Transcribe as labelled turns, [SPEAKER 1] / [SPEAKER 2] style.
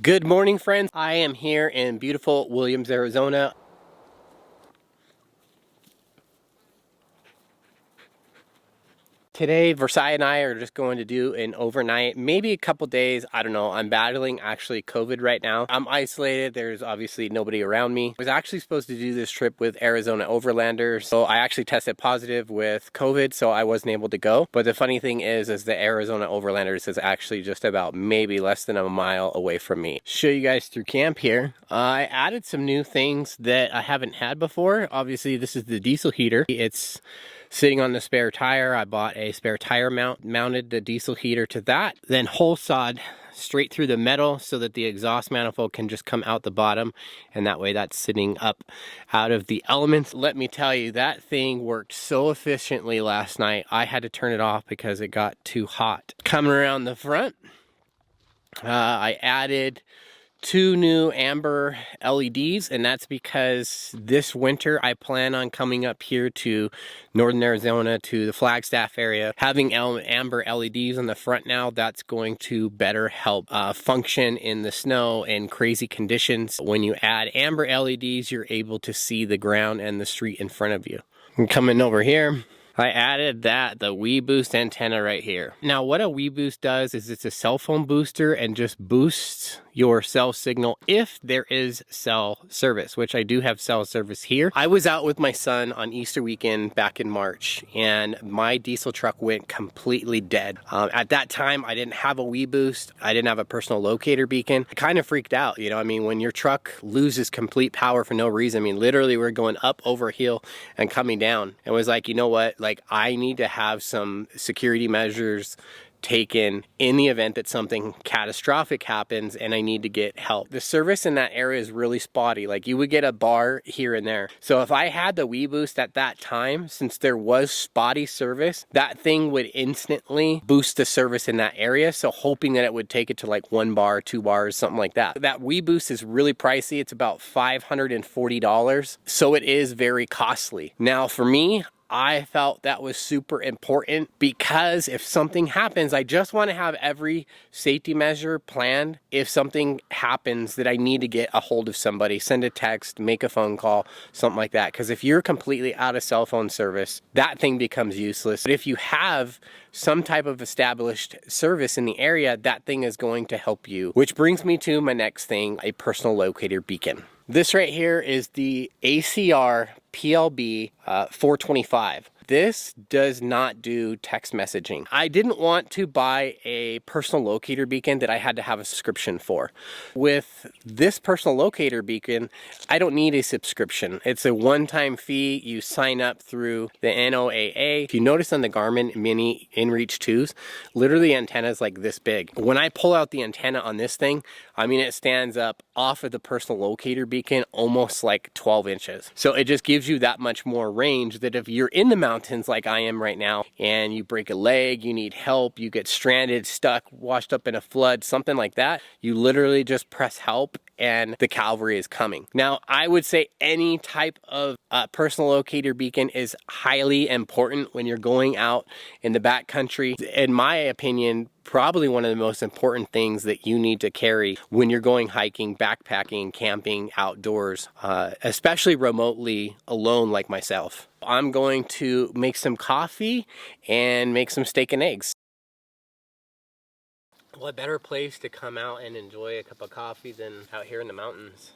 [SPEAKER 1] Good morning, friends. I am here in beautiful Williams, Arizona. Today, Versailles and I are just going to do an overnight, maybe a couple days. I don't know. I'm battling actually COVID right now. I'm isolated. There's obviously nobody around me. I was actually supposed to do this trip with Arizona Overlanders. So I actually tested positive with COVID, so I wasn't able to go. But the funny thing is the Arizona Overlanders is actually just about maybe less than a mile away from me. Show you guys through camp here. I added some new things that I haven't had before. Obviously, this is the diesel heater. It's sitting on the spare tire. I bought a spare tire mounted the diesel heater to that, then hole sawed straight through the metal so that the exhaust manifold can just come out the bottom, and that way that's sitting up out of the elements. Let me tell you, that thing worked so efficiently last night. I had to turn it off because it got too hot. Coming around the front, I added 2 new amber LEDs, and that's because this winter I plan on coming up here to northern Arizona to the Flagstaff area. Having amber LEDs on the front now, that's going to better help function in the snow and crazy conditions. When you add amber LEDs, you're able to see the ground and the street in front of you. And coming over here, I added the WeBoost antenna right here. Now what a WeBoost does is it's a cell phone booster and just boosts your cell signal if there is cell service, which I do have cell service here. I was out with my son on Easter weekend back in March, and my diesel truck went completely dead. At that time, I didn't have a WeBoost. I didn't have a personal locator beacon. I kind of freaked out, you know, I mean, when your truck loses complete power for no reason, I mean, literally we're going up over a hill and coming down. It was like, you know what, like I need to have some security measures taken in the event that something catastrophic happens and I need to get help. The service in that area is really spotty. Like you would get a bar here and there. So if I had the WeBoost at that time, since there was spotty service, that thing would instantly boost the service in that area. So hoping that it would take it to like 1 bar, 2 bars, something like that. That WeBoost is really pricey. It's about $540. So it is very costly. Now for me, I felt that was super important because if something happens, I just want to have every safety measure planned. If something happens that I need to get a hold of somebody, send a text, make a phone call, something like that. Because if you're completely out of cell phone service, that thing becomes useless. But if you have some type of established service in the area, that thing is going to help you. Which brings me to my next thing, a personal locator beacon. This right here is the ACR PLB 425. This does not do text messaging. I didn't want to buy a personal locator beacon that I had to have a subscription for. With this personal locator beacon, I don't need a subscription. It's a one-time fee. You sign up through the NOAA. If you notice on the Garmin Mini InReach 2s, literally the antenna is like this big. When I pull out the antenna on this thing, I mean, it stands up off of the personal locator beacon almost like 12 inches. So it just gives you that much more range that if you're in the mountains like I am right now and you break a leg, you need help, you get stranded, stuck, washed up in a flood, something like that, you literally just press help and the cavalry is coming. Now, I would say any type of personal locator beacon is highly important when you're going out in the backcountry. In my opinion, probably one of the most important things that you need to carry when you're going hiking, backpacking, camping, outdoors, especially remotely alone like myself. I'm going to make some coffee and make some steak and eggs. What better place to come out and enjoy a cup of coffee than out here in the mountains?